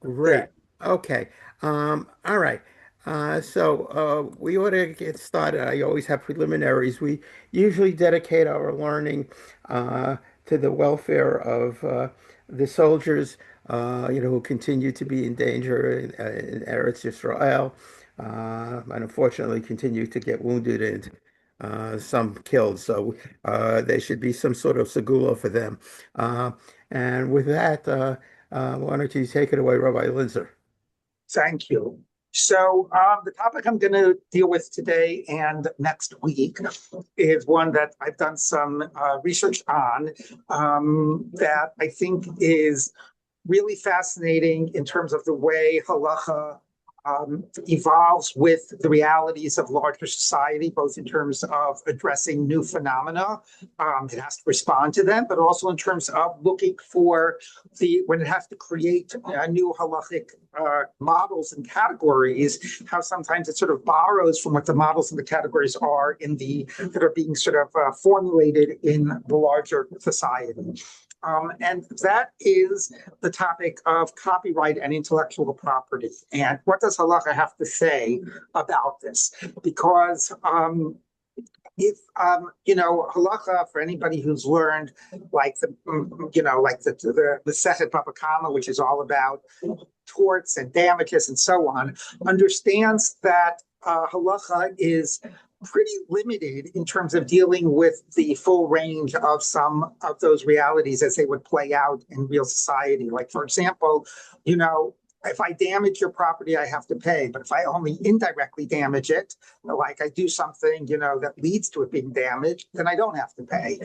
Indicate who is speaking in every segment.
Speaker 1: Yeah.
Speaker 2: Great. Okay. All right. We ought to get started. I always have preliminaries. We usually dedicate our learning uh, to the welfare of the soldiers, who continue to be in danger in Eretz Yisrael, and unfortunately continue to get wounded and some killed. So there should be some sort of segula for them. Uh, and with that, why don't you take it away, Rabbi Linzer?
Speaker 1: Thank you. So, the topic I'm going to deal with today and next week is one that I've done some research on, that I think is really fascinating in terms of the way halacha evolves with the realities of larger society, both in terms of addressing new phenomena. It has to respond to them, but also in terms of looking for when it has to create new halachic models and categories, how sometimes it sort of borrows from what the models and the categories are that are being sort of formulated in the larger society. And that is the topic of copyright and intellectual property. And what does halacha have to say about this? Because if halacha, for anybody who's learned like the Sechet Baba Kama, which is all about torts and damages and so on, understands that halacha is pretty limited in terms of dealing with the full range of some of those realities as they would play out in real society. Like, for example, if I damage your property, I have to pay. But if I only indirectly damage it, like I do something, that leads to it being damaged, then I don't have to pay.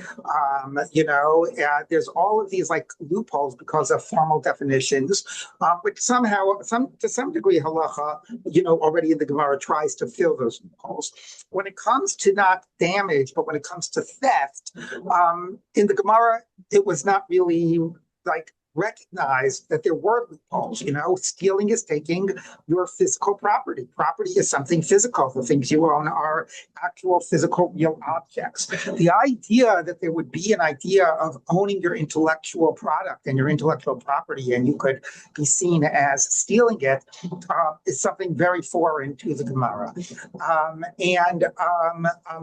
Speaker 1: There's all of these like loopholes because of formal definitions, but to some degree, halacha, already in the Gemara tries to fill those loopholes. When it comes to not damage, but when it comes to theft, in the Gemara, it was not really like recognized that there were loopholes. Stealing is taking your physical property. Property is something physical. The things you own are actual physical, real objects. The idea that there would be an idea of owning your intellectual product and your intellectual property, and you could be seen as stealing it, is something very foreign to the Gemara.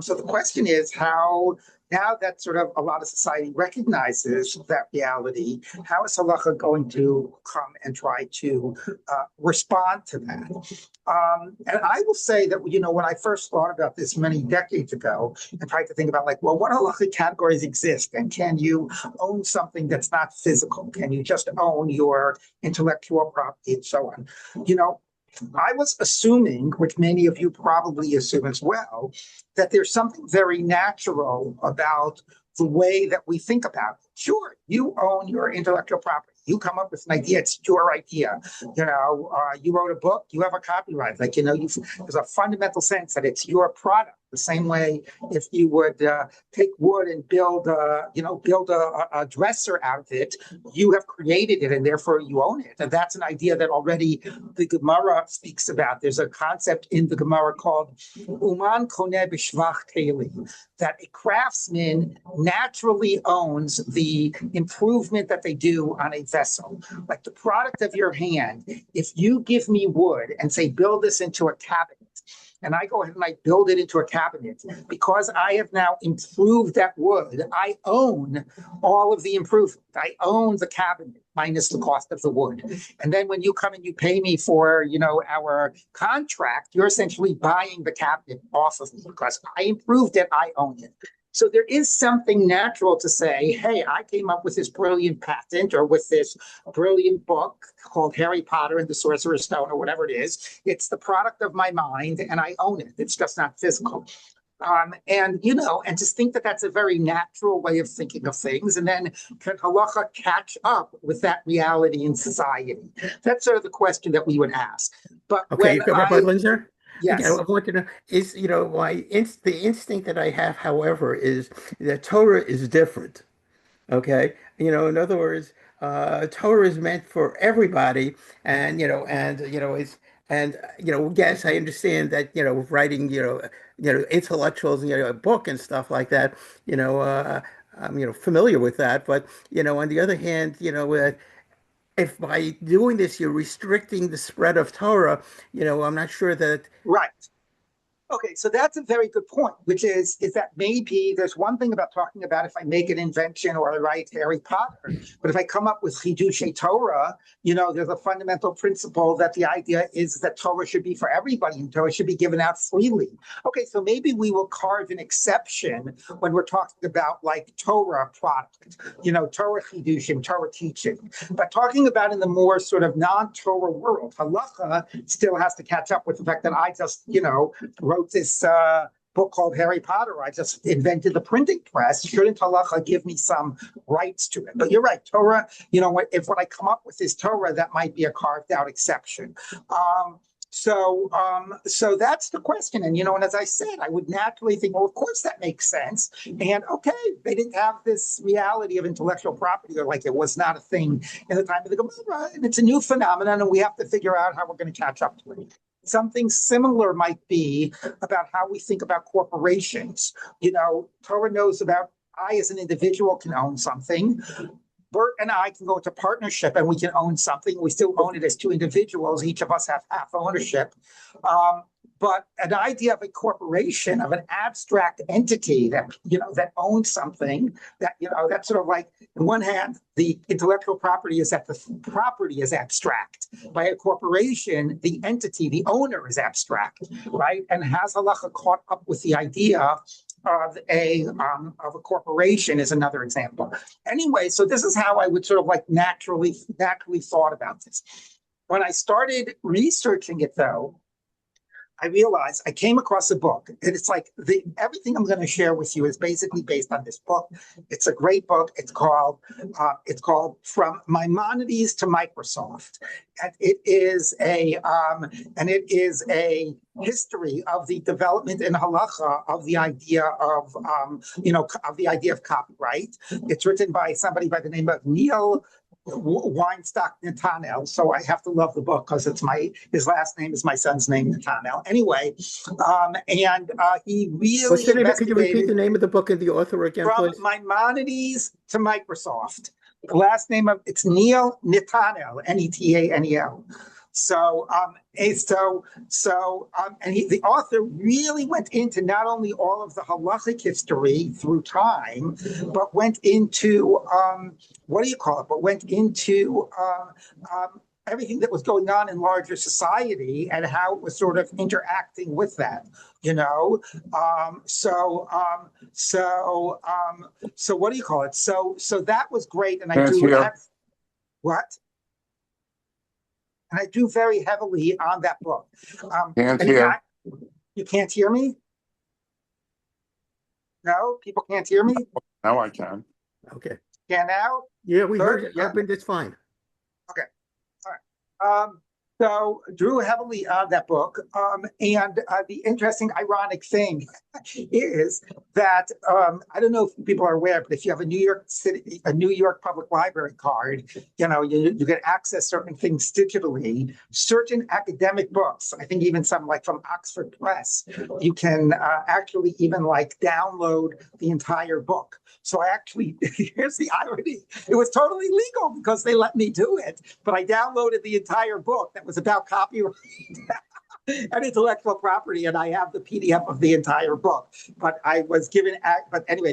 Speaker 1: So the question is how now that sort of a lot of society recognizes that reality, how is halacha going to come and try to respond to that? And I will say that, when I first thought about this many decades ago and tried to think about like, well, what halachic categories exist? And can you own something that's not physical? Can you just own your intellectual property and so on? I was assuming, which many of you probably assume as well, that there's something very natural about the way that we think about it. Sure, you own your intellectual property. You come up with an idea, it's your idea. You wrote a book, you have a copyright. There's a fundamental sense that it's your product. The same way, if you would take wood and build a dresser out of it, you have created it, and therefore you own it. And that's an idea that already the Gemara speaks about. There's a concept in the Gemara called Uman Koneh B'Shvach Keli, that a craftsman naturally owns the improvement that they do on a vessel. Like the product of your hand, if you give me wood and say, build this into a cabinet, and I go ahead and I build it into a cabinet, because I have now improved that wood, I own all of the improvement. I own the cabinet minus the cost of the wood. And then when you come and you pay me for, our contract, you're essentially buying the cabinet off of me because I improved it, I own it. So there is something natural to say, hey, I came up with this brilliant patent or with this brilliant book called Harry Potter and the Sorcerer's Stone or whatever it is. It's the product of my mind and I own it. It's just not physical. And just think that that's a very natural way of thinking of things. And then can halacha catch up with that reality in society? That's sort of the question that we would ask. But
Speaker 2: Okay, Rabbi Linzer. Again, I
Speaker 1: yes,
Speaker 2: want to know is, the instinct that I have, however, is that Torah is different. Okay. In other words, Torah is meant for everybody. Yes, I understand that, writing, intellectuals, a book and stuff like that, I'm, familiar with that. But, on the other hand, if by doing this you're restricting the spread of Torah, I'm not sure that.
Speaker 1: Right. Okay, so that's a very good point, which is that maybe there's one thing about talking about if I make an invention or I write Harry Potter, but if I come up with Chidushei Torah, there's a fundamental principle that the idea is that Torah should be for everybody and Torah should be given out freely. Okay, so maybe we will carve an exception when we're talking about like Torah product, Torah Chidushim, Torah teaching. But talking about in the more sort of non-Torah world, Halakhah still has to catch up with the fact that I just, wrote this book called Harry Potter. I just invented the printing press. Shouldn't Halakhah give me some rights to it? But you're right, Torah, if what I come up with is Torah, that might be a carved out exception. So that's the question. And as I said, I would naturally think, well, of course that makes sense. And okay, they didn't have this reality of intellectual property, or like it was not a thing in the time of the Gemara, and it's a new phenomenon, and we have to figure out how we're going to catch up to it. Something similar might be about how we think about corporations. Torah knows about I as an individual can own something. Bert and I can go into partnership and we can own something. We still own it as two individuals. Each of us have half ownership. But an idea of a corporation, of an abstract entity that owns something, that's sort of like, on one hand, the intellectual property is that the property is abstract. By a corporation, the entity, the owner is abstract, right? And has Halakhah caught up with the idea of a corporation is another example. Anyway, so this is how I would sort of like naturally thought about this. When I started researching it, though, I realized I came across a book, and it's like everything I'm going to share with you is basically based on this book. It's a great book. It's called From Maimonides to Microsoft, and it is a history of the development in Halakhah of the idea of copyright. It's written by somebody by the name of Neil Weinstock Natanel. So I have to love the book because his last name is my son's name, Natanel. Anyway, he really
Speaker 2: What's the name? Could you repeat the name of the book and the author again,
Speaker 1: From
Speaker 2: please?
Speaker 1: Maimonides to Microsoft. The last name of it's Neil Natanel, Netanel. The author really went into not only all of the halachic history through time, but went into everything that was going on in larger society and how it was sort of interacting with that. So what do you call it? So that was great, and I do have what. And I do very heavily on that book. You can't hear me? No? People can't hear me?
Speaker 3: Now I can.
Speaker 2: Okay.
Speaker 1: Can now?
Speaker 2: Yeah, we heard it. Yeah, but it's fine.
Speaker 1: Okay. All right. So drew heavily on that book. And the interesting, ironic thing is that I don't know if people are aware, but if you have a New York Public Library card, you can access certain things digitally. Certain academic books, I think even some like from Oxford Press, you can actually even like download the entire book. So here's the irony. It was totally legal because they let me do it, but I downloaded the entire book that was about copyright and intellectual property, and I have the PDF of the entire book. But anyway,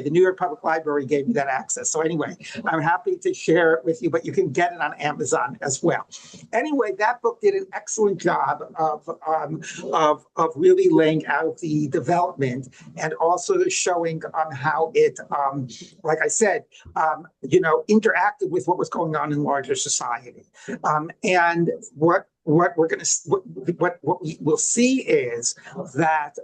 Speaker 1: the New York Public Library gave me that access. So anyway, I'm happy to share it with you, but you can get it on Amazon as well. Anyway, that book did an excellent job of really laying out the development and also showing how it, like I said, interacted with what was going on in larger society. And what we will see is that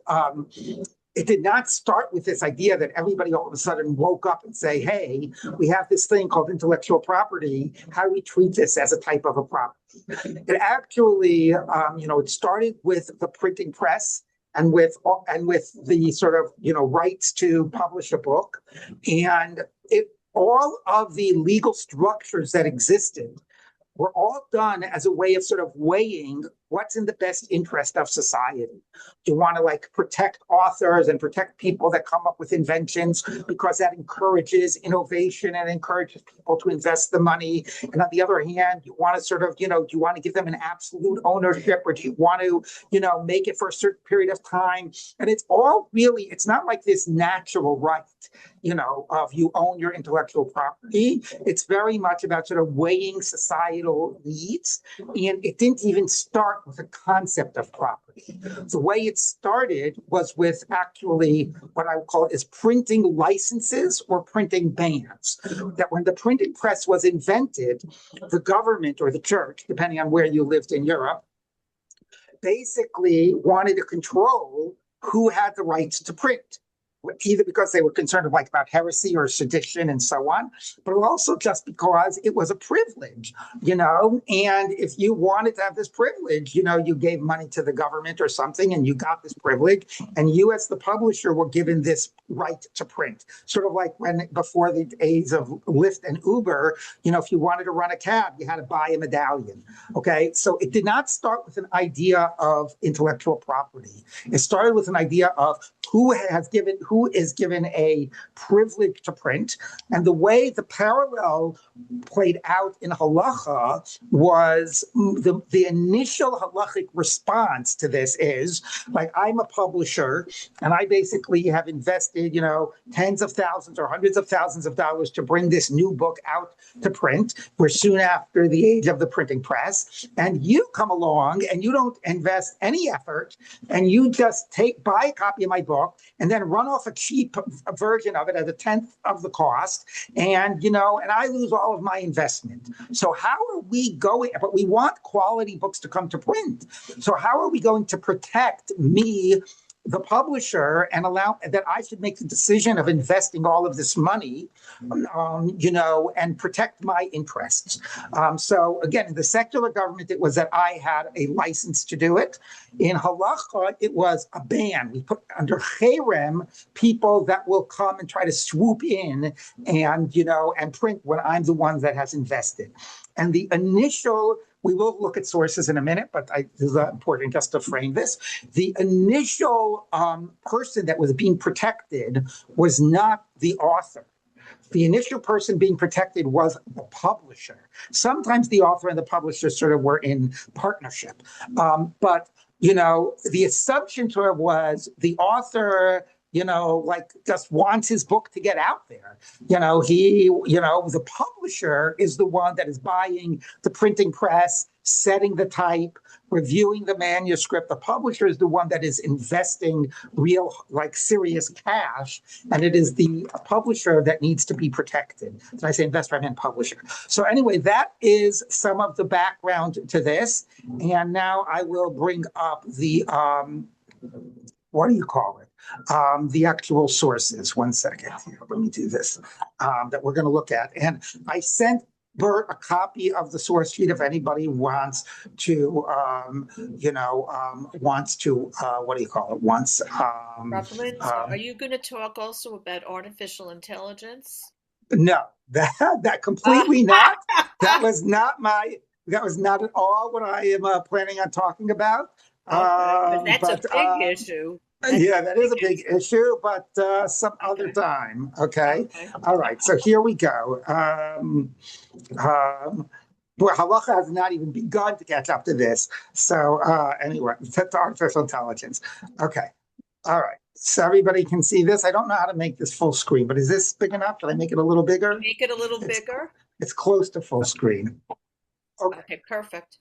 Speaker 1: it did not start with this idea that everybody all of a sudden woke up and say, hey, we have this thing called intellectual property. How do we treat this as a type of a property? It actually, it started with the printing press and with the sort of, rights to publish a book. And all of the legal structures that existed were all done as a way of sort of weighing what's in the best interest of society. Do you want to like protect authors and protect people that come up with inventions because that encourages innovation and encourages people to invest the money? And on the other hand, you want to sort of, do you want to give them an absolute ownership, or do you want to, make it for a certain period of time? And it's all really, it's not like this natural right, of you own your intellectual property. It's very much about sort of weighing societal needs. And it didn't even start with the concept of property. The way it started was with actually what I would call is printing licenses or printing bans. That when the printing press was invented, the government or the church, depending on where you lived in Europe, basically wanted to control who had the rights to print, either because they were concerned about heresy or sedition and so on, but also just because it was a privilege, and if you wanted to have this privilege, you gave money to the government or something and you got this privilege, and you as the publisher were given this right to print. Sort of like when before the days of Lyft and Uber, if you wanted to run a cab, you had to buy a medallion. Okay, so it did not start with an idea of intellectual property. It started with an idea of who is given a privilege to print. And the way the parallel played out in Halakhah was the initial halachic response to this is like, I'm a publisher and I basically have invested, tens of thousands or hundreds of thousands of dollars to bring this new book out to print. We're soon after the age of the printing press, and you come along and you don't invest any effort, and you just buy a copy of my book and then run off a cheap version of it at a tenth of the cost, and and I lose all of my investment. So how are we going? But we want quality books to come to print. So how are we going to protect me, the publisher, and allow that I should make the decision of investing all of this money, and protect my interests? So again, in the secular government, it was that I had a license to do it. In Halakhah, it was a ban. We put under cherem people that will come and try to swoop in and print when I'm the one that has invested. And the initial, we will look at sources in a minute, but this is important just to frame this. The initial person that was being protected was not the author. The initial person being protected was the publisher. Sometimes the author and the publisher sort of were in partnership. But the assumption sort of was the author just wants his book to get out there. The publisher is the one that is buying the printing press, setting the type, reviewing the manuscript. The publisher is the one that is investing real, serious cash, and it is the publisher that needs to be protected. Did I say investor? I meant publisher. So anyway, that is some of the background to this. And now I will bring up the, what do you call it? The actual sources. One second here. Let me do this, that we're going to look at. And I sent Bert a copy of the source sheet if anybody wants to, what do you call it?
Speaker 3: Linzer, are you going to talk also about artificial intelligence?
Speaker 1: No, that completely not. That was not at all what I am planning on talking about.
Speaker 3: That's a big issue.
Speaker 1: That is a big issue, but some other time. Okay. All right. So here we go. Halakhah has not even begun to catch up to this. So anyway, to artificial intelligence. Okay. All right. So everybody can see this. I don't know how to make this full screen, but is this big enough? Can I make it a little bigger?
Speaker 3: Make it a little bigger.
Speaker 1: It's close to full screen.
Speaker 3: Okay, perfect.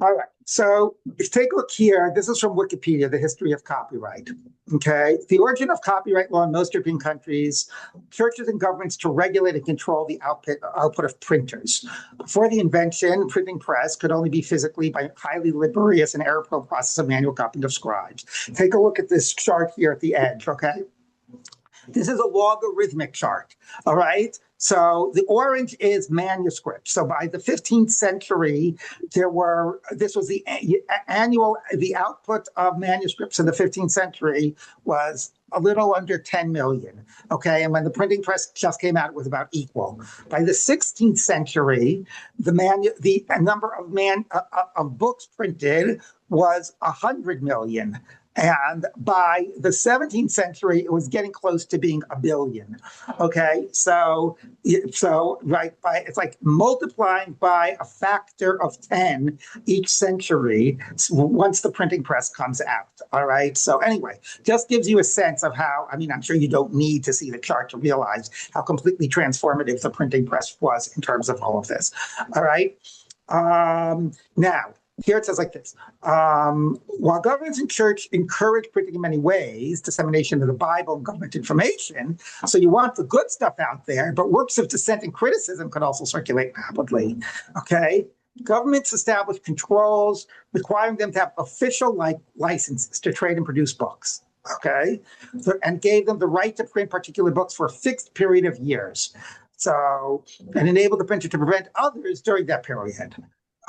Speaker 1: All right, so let's take a look here. This is from Wikipedia, the history of copyright. Okay, the origin of copyright law in most European countries, churches and governments to regulate and control the output of printers. Before the invention, printing press could only be physically by highly laborious and error-prone process of manual copying of scribes. Take a look at this chart here at the edge, okay? This is a logarithmic chart, all right? So the orange is manuscript. So by the 15th century, this was the output of manuscripts in the 15th century was a little under 10 million. Okay, and when the printing press just came out, it was about equal. By the 16th century, the number of books printed was 100 million. And by the 17th century, it was getting close to being a billion. Okay, right, it's like multiplying by a factor of 10 each century once the printing press comes out. All right, so anyway, just gives you a sense of how, I mean, I'm sure you don't need to see the chart to realize how completely transformative the printing press was in terms of all of this. All right, now, here it says like this. While governments and church encourage printing in many ways, dissemination of the Bible and government information, so you want the good stuff out there, but works of dissent and criticism could also circulate rapidly, okay? Governments established controls requiring them to have official licenses to trade and produce books, okay? And gave them the right to print particular books for a fixed period of years. So, and enabled the printer to prevent others during that period.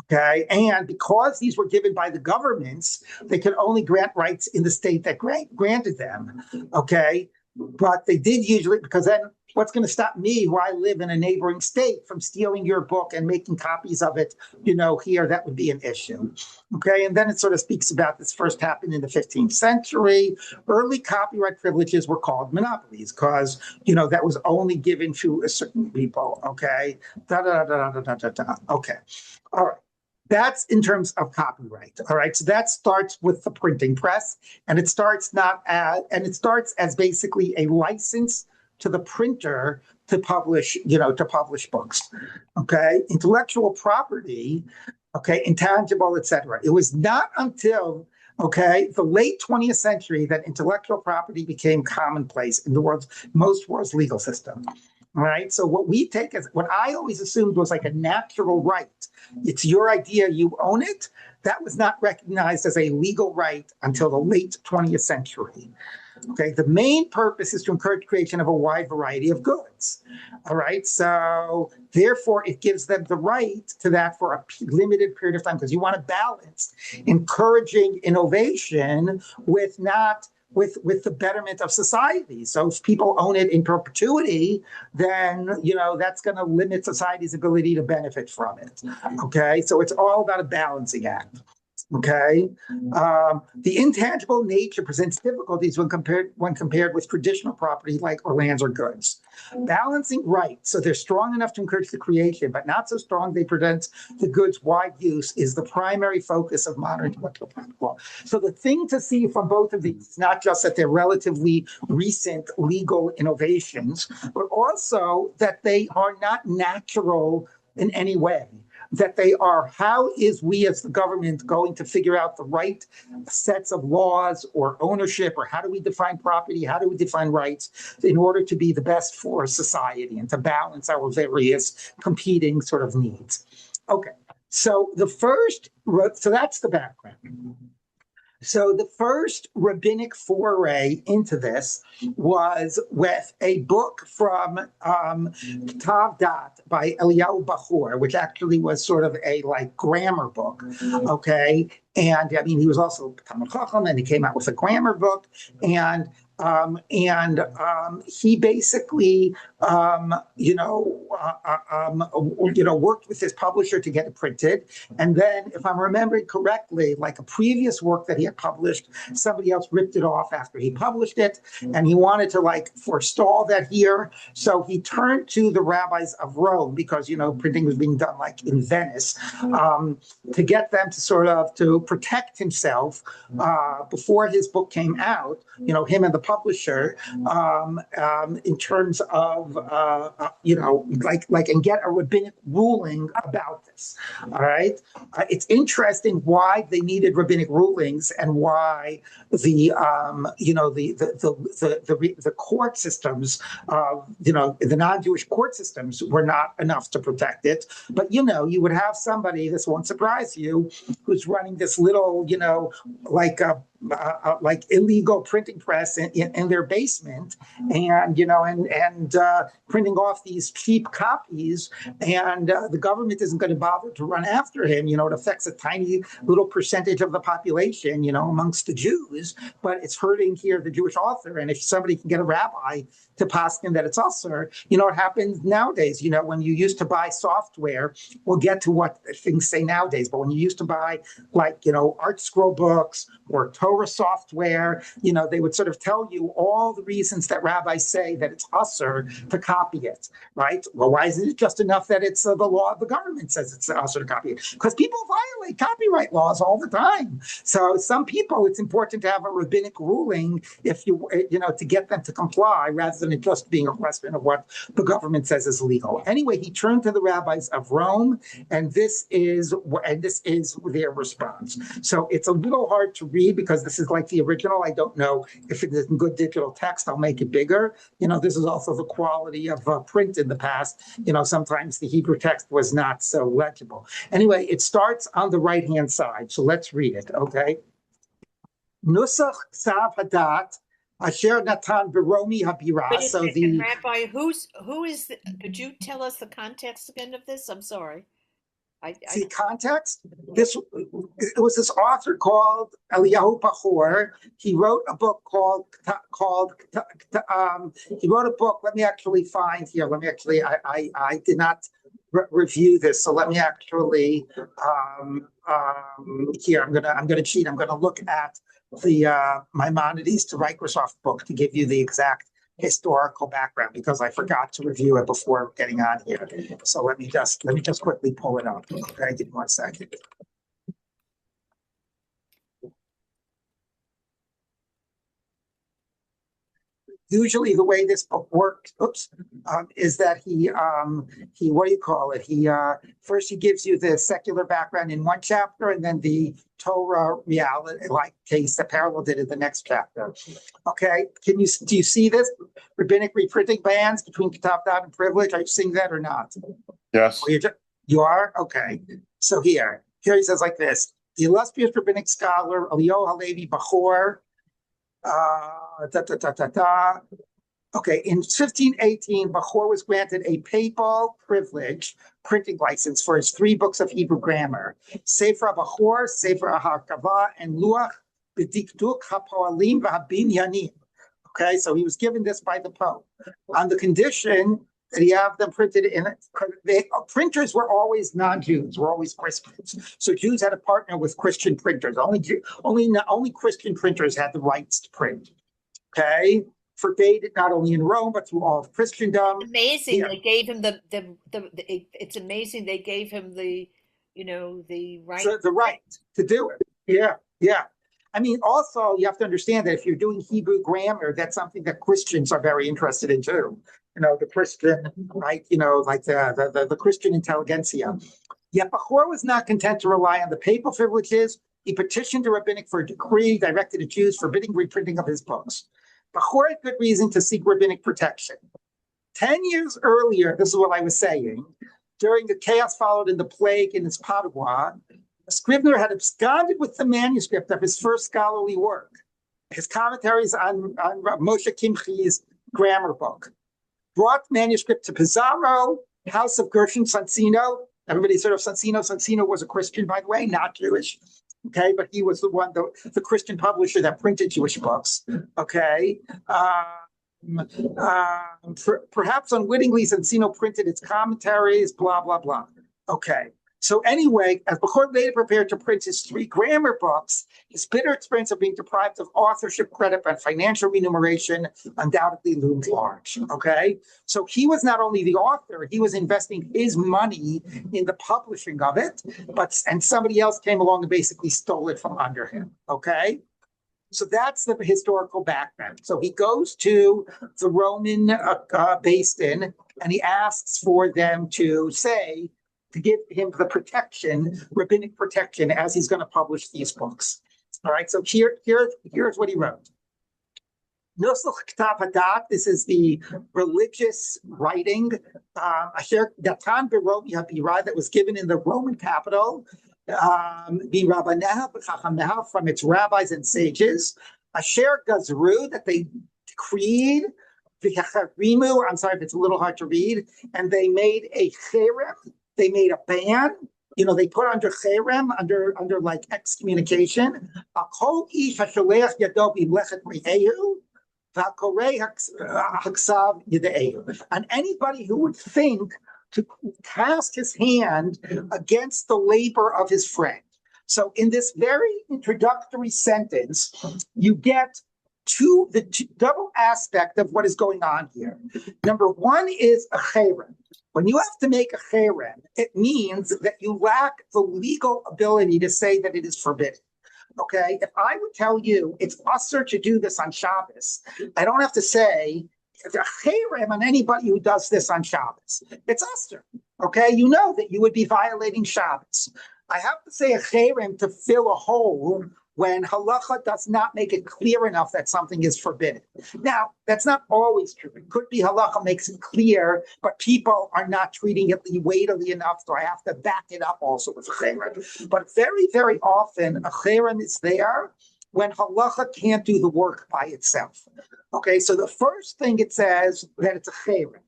Speaker 1: Okay, and because these were given by the governments, they could only grant rights in the state that granted them. Okay, but they did usually, because then what's going to stop me, who I live in a neighboring state, from stealing your book and making copies of it, here? That would be an issue. Okay, and then it sort of speaks about this first happened in the 15th century. Early copyright privileges were called monopolies because, that was only given to a certain people. Okay, Okay, all right. That's in terms of copyright. All right. So that starts with the printing press, and it starts as basically a license to the printer to publish books. Okay. Intellectual property, okay, intangible, etc. It was not until the late 20th century that intellectual property became commonplace in most world's legal system. All right. So what I always assumed was like a natural right. It's your idea, you own it. That was not recognized as a legal right until the late 20th century. Okay. The main purpose is to encourage creation of a wide variety of goods. All right. So therefore, it gives them the right to that for a limited period of time, because you want to balance encouraging innovation with the betterment of society. So if people own it in perpetuity, then, that's going to limit society's ability to benefit from it. Okay, so it's all about a balancing act. Okay, the intangible nature presents difficulties when compared with traditional property like lands or goods. Balancing rights, so they're strong enough to encourage the creation, but not so strong they prevent the goods' wide use, is the primary focus of modern intellectual property law. So the thing to see from both of these is not just that they're relatively recent legal innovations, but also that they are not natural in any way. That they are, how is we as the government going to figure out the right sets of laws or ownership, or how do we define property, how do we define rights in order to be the best for society and to balance our various competing sort of needs. Okay, so that's the background. So the first rabbinic foray into this was with a book from Ktav Dat by Eliyahu Bachor, which actually was sort of a grammar book, okay? And I mean, he was also Talmud Chacham, and he came out with a grammar book, and he basically, worked with his publisher to get it printed. And then, if I'm remembering correctly, like a previous work that he had published, somebody else ripped it off after he published it, and he wanted to forestall that here. So he turned to the rabbis of Rome, because printing was being done in Venice, to get them to protect himself before his book came out. Him and the publisher, in terms of, and get a rabbinic ruling about this. All right. It's interesting why they needed rabbinic rulings and why the court systems, the non-Jewish court systems were not enough to protect it. But, you would have somebody, this won't surprise you, who's running this little, like illegal printing press in their basement, and printing off these cheap copies, and the government isn't going to bother to run after him. It affects a tiny little percentage of the population, amongst the Jews, but it's hurting here the Jewish author. And if somebody can get a rabbi to paskin that it's usher, it happens nowadays. When you used to buy software, we'll get to what things say nowadays, but when you used to buy art scroll books or Torah software, they would sort of tell you all the reasons that rabbis say that it's usher to copy it, right? Well, why isn't it just enough that it's the law of the government says it's usher to copy it? Because people violate copyright laws all the time. So some people, it's important to have a rabbinic ruling if to get them to comply, rather than it just being a question of what the government says is legal. Anyway, he turned to the rabbis of Rome, and this is their response. So it's a little hard to read because this is like the original. I don't know if it is in good digital text. I'll make it bigger. This is also the quality of print in the past. Sometimes the Hebrew text was not so legible. Anyway, it starts on the right-hand side. So let's read it, okay? Nusach Sav Hadat Asher Natan Beromi Habira.
Speaker 3: So Rabbi, who is? Could you tell us the context again of this? I'm sorry.
Speaker 1: See context. It was this author called Eliyahu Pachor. He wrote a book called. He wrote a book. Let me actually find here. I did not review this, so let me actually here. I'm gonna cheat. I'm gonna look at the Maimonides to Microsoft book to give you the exact historical background, because I forgot to review it before getting on here. So let me just quickly pull it up. Okay, give me 1 second. Usually the way this book works, is that he what do you call it? He first he gives you the secular background in one chapter, and then the Torah reality, like case that parallel did in the next chapter. Okay, do you see this? Rabbinic reprinting bans between Ketav Da'at and privilege. Are you seeing that or not?
Speaker 4: Yes.
Speaker 1: You are? Okay. So here he says like this: the illustrious rabbinic scholar Eliyahu Halevi Bachor. Okay, in 1518, Bachor was granted a papal privilege printing license for his 3 books of Hebrew grammar: Sefer Bachor, Sefer Halakhah, and Luach B'dikduk HaPoalim VaHabinyanim. Okay, so he was given this by the Pope on the condition that he have them printed in it. Printers were always non-Jews, were always Christians. So Jews had to partner with Christian printers. Only Christian printers had the rights to print. Okay, forbade it not only in Rome but through all of Christendom.
Speaker 3: Amazing, they gave him it's amazing they gave him the right.
Speaker 1: So the right to do it. Yeah. I mean, also you have to understand that if you're doing Hebrew grammar, that's something that Christians are very interested in too. The Christian, right? Like the Christian intelligentsia. Yet Bachor was not content to rely on the papal privileges. He petitioned the rabbinic for a decree directed at Jews forbidding reprinting of his books. Bachor had good reason to seek rabbinic protection. 10 years earlier, this is what I was saying, during the chaos followed in the plague in Padua, a scrivener had absconded with the manuscript of his first scholarly work, his commentaries on Moshe Kimchi's grammar book. Brought manuscript to Pizarro, house of Gershon Sansino. Everybody's heard of Sansino. Sansino was a Christian, by the way, not Jewish. Okay, but he was the Christian publisher that printed Jewish books. Okay. Perhaps unwittingly, Sansino printed its commentaries, blah, blah, blah. Okay. So anyway, as Bachor later prepared to print his 3 grammar books, his bitter experience of being deprived of authorship credit and financial remuneration undoubtedly loomed large. Okay, so he was not only the author, he was investing his money in the publishing of it, and somebody else came along and basically stole it from under him. Okay. So that's the historical background. So he goes to the Roman Basin and he asks for them to give him the protection, rabbinic protection, as he's going to publish these books. All right, so here's what he wrote. Nusach Ketav Hadat, this is the religious writing, Asher Natan Beromi Habira, that was given in the Roman capital, from its rabbis and sages, asher gazru, that they decreed, I'm sorry if it's a little hard to read, and they made a cherem, they made a ban. They put under cherem, under like excommunication. On anybody who would think to cast his hand against the labor of his friend. So in this very introductory sentence, you get the double aspect of what is going on here. Number one is a cherem. When you have to make a cherem, it means that you lack the legal ability to say that it is forbidden. Okay, if I would tell you it's usher to do this on Shabbos, I don't have to say a cherem on anybody who does this on Shabbos. It's usher. Okay, you know that you would be violating Shabbos. I have to say a cherem to fill a hole when halacha does not make it clear enough that something is forbidden. Now, that's not always true. It could be halacha makes it clear, but people are not treating it weightily enough, so I have to back it up also with a cherem. But very, very often, a cherem is there when halacha can't do the work by itself. Okay, so the first thing it says that it's a cherem.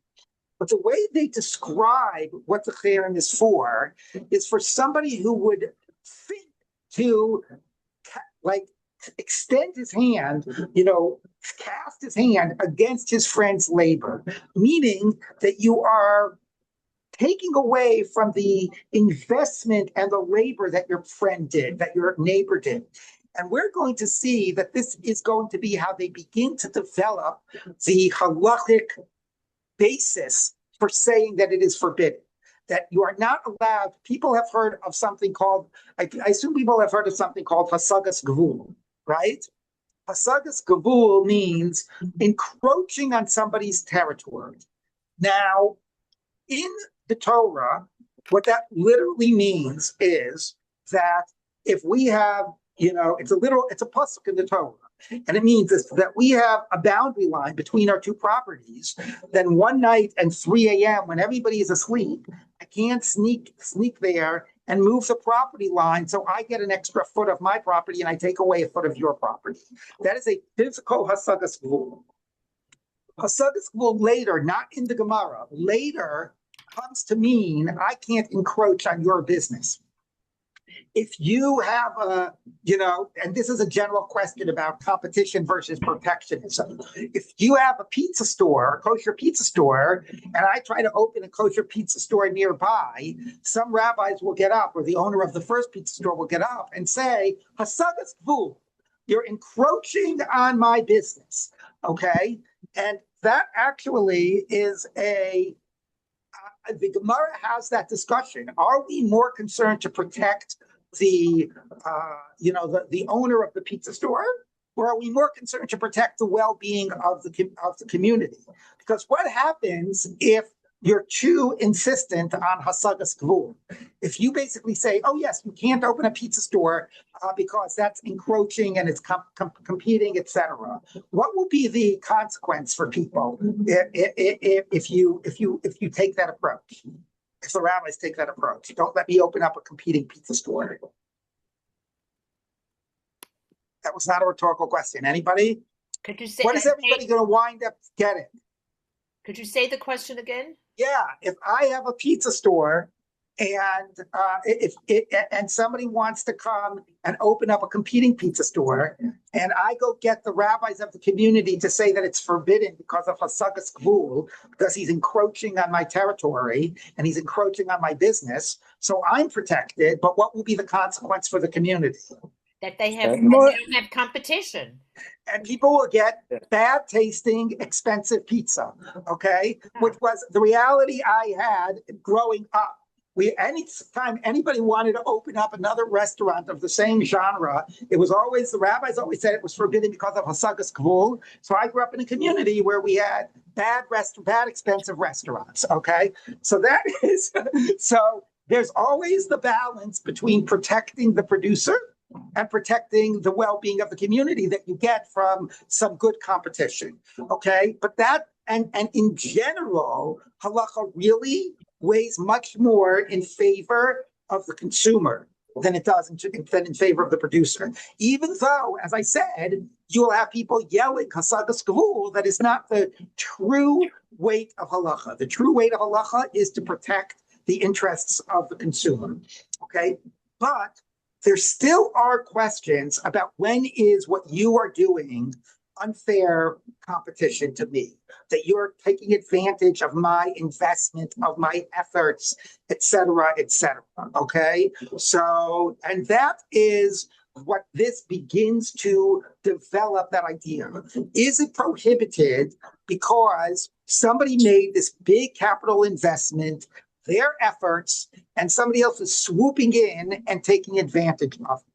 Speaker 1: But the way they describe what the cherem is for somebody who would think to extend his hand, cast his hand against his friend's labor, meaning that you are taking away from the investment and the labor that your friend did, that your neighbor did. And we're going to see that this is going to be how they begin to develop the halachic basis for saying that it is forbidden. That you are not allowed. People have heard of something called, I assume people have heard of something called hasagas gvul, right? Hasagas gvul means encroaching on somebody's territory. Now, in the Torah, what that literally means is that if we have, it's a pasuk in the Torah, and it means that we have a boundary line between our two properties. Then one night at 3 a.m., when everybody is asleep, I can't sneak there and move the property line, so I get an extra foot of my property and I take away a foot of your property. That is a physical hasagas gvul. Hasagas gvul later, not in the Gemara, later comes to mean I can't encroach on your business. If you have and this is a general question about competition versus protectionism. If you have a pizza store, a kosher pizza store, and I try to open a kosher pizza store nearby, some rabbis will get up, or the owner of the first pizza store will get up and say, hasagas gvul, you're encroaching on my business, okay? And that actually is the Gemara has that discussion. Are we more concerned to protect the owner of the pizza store, or are we more concerned to protect the well-being of the community? Because what happens if you're too insistent on hasagas gvul? If you basically say, "Oh yes, you can't open a pizza store because that's encroaching and it's competing, etc." What will be the consequence for people if you take that approach? If the rabbis take that approach, don't let me open up a competing pizza store. That was not a rhetorical question. Anybody?
Speaker 3: Could you say
Speaker 1: what is everybody going to wind up getting?
Speaker 3: Could you say the question again?
Speaker 1: Yeah, if I have a pizza store and somebody wants to come and open up a competing pizza store, and I go get the rabbis of the community to say that it's forbidden because of hasagas gvul, because he's encroaching on my territory and he's encroaching on my business, so I'm protected, but what will be the consequence for the community?
Speaker 3: That they don't have competition.
Speaker 1: And people will get bad tasting, expensive pizza, okay? Which was the reality I had growing up. Anytime anybody wanted to open up another restaurant of the same genre, it was always, the rabbis always said it was forbidden because of hasagas gvul. So I grew up in a community where we had bad expensive restaurants, okay? So so there's always the balance between protecting the producer and protecting the well-being of the community that you get from some good competition, okay? But and in general, halacha really weighs much more in favor of the consumer. than it does than in favor of the producer. Even though, as I said, you will have people yelling kasagas gavul, that is not the true weight of halacha. The true weight of halacha is to protect the interests of the consumer. Okay, but there still are questions about when is what you are doing unfair competition to me, that you're taking advantage of my investment, of my efforts, et cetera, et cetera. Okay. So, and that is what this begins to develop, that idea. Is it prohibited because somebody made this big capital investment, their efforts, and somebody else is swooping in and taking advantage of it?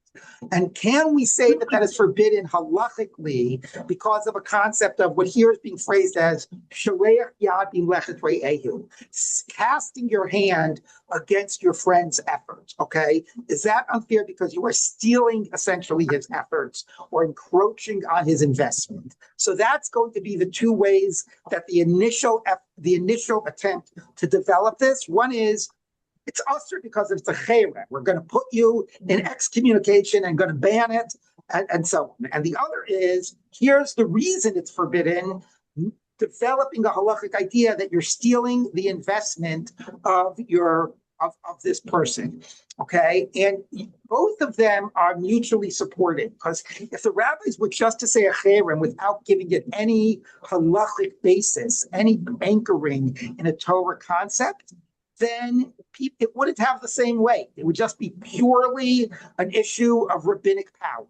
Speaker 1: And can we say that that is forbidden halachically because of a concept of what here is being phrased as sholeach yad b'mlechet re'ehu, casting your hand against your friend's efforts? Okay, is that unfair because you are stealing essentially his efforts or encroaching on his investment? So that's going to be the two ways that the initial attempt to develop this. One is, it's usher because it's a chayre. We're going to put you in excommunication and going to ban it, and so on. And the other is, here's the reason it's forbidden: developing a halachic idea that you're stealing the investment of this person. Okay, and both of them are mutually supported, because if the rabbis were just to say a chayre without giving it any halachic basis, any anchoring in a Torah concept, then it wouldn't have the same weight. It would just be purely an issue of rabbinic power,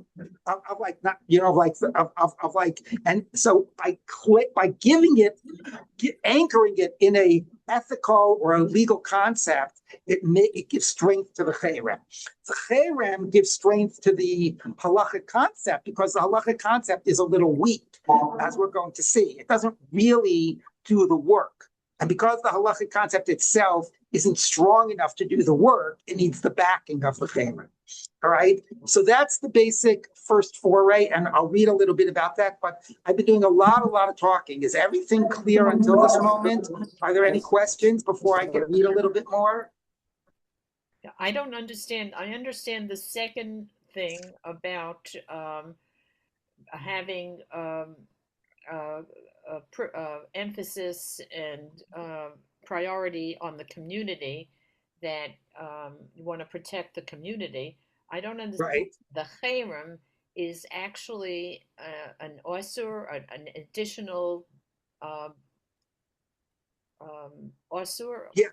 Speaker 1: and so by giving it, anchoring it in a ethical or a legal concept, it gives strength to the cherem. The cherem gives strength to the halachic concept, because the halachic concept is a little weak, as we're going to see. It doesn't really do the work. And because the halachic concept itself isn't strong enough to do the work, it needs the backing of the chayre. All right. So that's the basic first foray, and I'll read a little bit about that. But I've been doing a lot of talking. Is everything clear until this moment? Are there any questions before I read a little bit more?
Speaker 3: I don't understand. I understand the second thing about having emphasis and priority on the community, that you want to protect the community. I don't understand.
Speaker 1: Right.
Speaker 3: The chayrim is actually an osur, an additional osur.
Speaker 1: Yeah.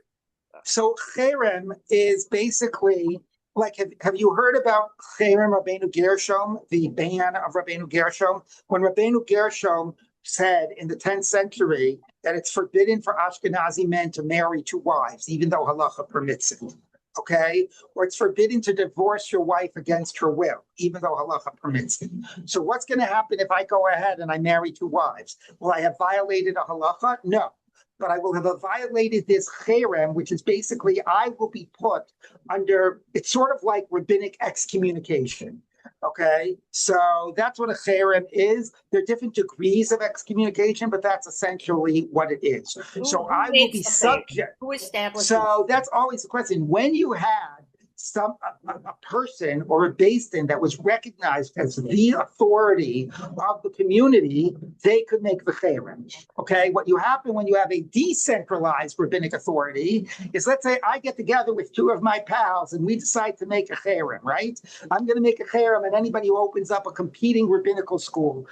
Speaker 1: So chayrim is basically like, have you heard about chayrim Rabbeinu Gershom, the ban of Rabbeinu Gershom? When Rabbeinu Gershom said in the 10th century that it's forbidden for Ashkenazi men to marry two wives, even though halacha permits it. Okay, or it's forbidden to divorce your wife against her will, even though halacha permits it. So what's going to happen if I go ahead and I marry two wives? Will I have violated a halacha? No. But I will have violated this cherem, which is basically I will be put under, it's sort of like rabbinic excommunication. Okay, so that's what a cherem is. There are different degrees of excommunication, but that's essentially what it is. So I will be subject.
Speaker 3: Who established?
Speaker 1: So that's always the question. When you had a person or a beis din that was recognized as the authority of the community, they could make the cherem. Okay, what you happen when you have a decentralized rabbinic authority is, let's say I get together with two of my pals and we decide to make a cherem, right? I'm going to make a cherem, and anybody who opens up a competing rabbinical school,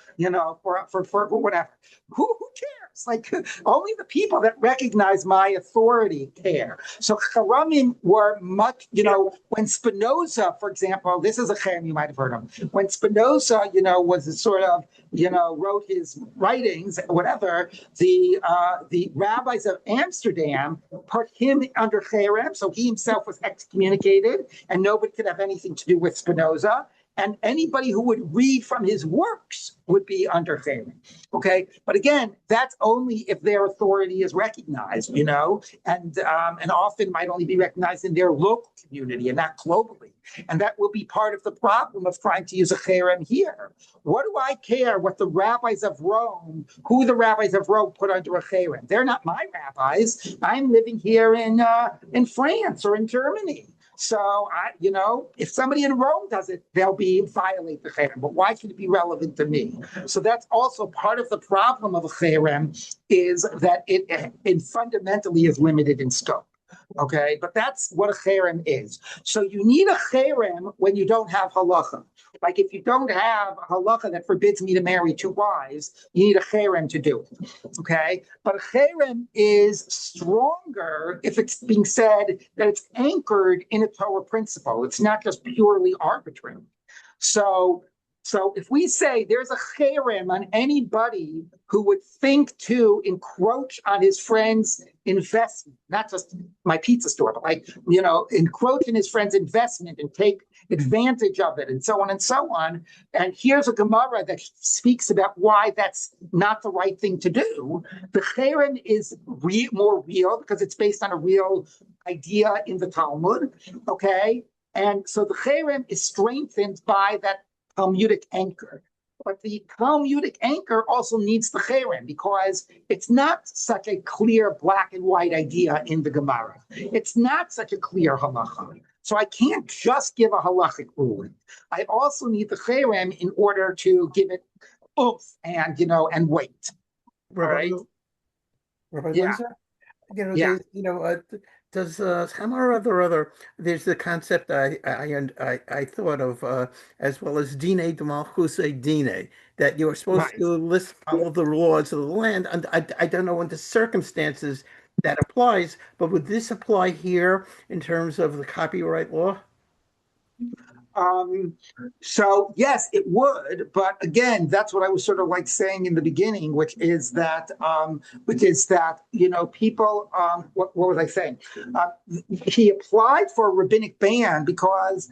Speaker 1: for whatever, who cares? Like, only the people that recognize my authority care. So cheremim were much, when Spinoza, for example, this is a cherem you might have heard of. When Spinoza, was a sort of, wrote his writings, whatever, the rabbis of Amsterdam put him under cherem, so he himself was excommunicated, and nobody could have anything to do with Spinoza. And anybody who would read from his works would be under cherem. Okay, but again, that's only if their authority is recognized, and often might only be recognized in their local community and not globally. And that will be part of the problem of trying to use a cherem here. What do I care what the rabbis of Rome, who the rabbis of Rome put under a cherem? They're not my rabbis. I'm living here in France or in Germany. So if somebody in Rome does it, they'll be violate the cherem. But why should it be relevant to me? So that's also part of the problem of a cherem, is that it fundamentally is limited in scope. Okay, but that's what a cherem is. So you need a cherem when you don't have halacha. Like if you don't have a halacha that forbids me to marry two wives, you need a cherem to do it. Okay, but a cherem is stronger if it's being said that it's anchored in a Torah principle. It's not just purely arbitrary. So if we say there's a cherem on anybody who would think to encroach on his friend's investment, not just my pizza store, but encroach in his friend's investment and take advantage of it and so on and so on. And here's a Gemara that speaks about why that's not the right thing to do. The cherem is more real because it's based on a real idea in the Talmud, okay? And so the cherem is strengthened by that Talmudic anchor. But the Talmudic anchor also needs the cherem because it's not such a clear black and white idea in the Gemara. It's not such a clear halacha. So I can't just give a halachic ruling. I also need the cherem in order to give it oomph and weight.
Speaker 2: Rabbi,
Speaker 1: Right?
Speaker 2: Rabbi
Speaker 1: Yeah.
Speaker 2: Linzer,
Speaker 1: Yeah.
Speaker 2: does Hamar other there's the concept I thought of as well as Dine de Malchusei Dine, that you're supposed
Speaker 1: Right.
Speaker 2: to list all of the laws of the land, and I don't know under circumstances that applies, but would this apply here in terms of the copyright law?
Speaker 1: So yes, it would, but again, that's what I was sort of like saying in the beginning, which is that people. What was I saying? He applied for a rabbinic ban because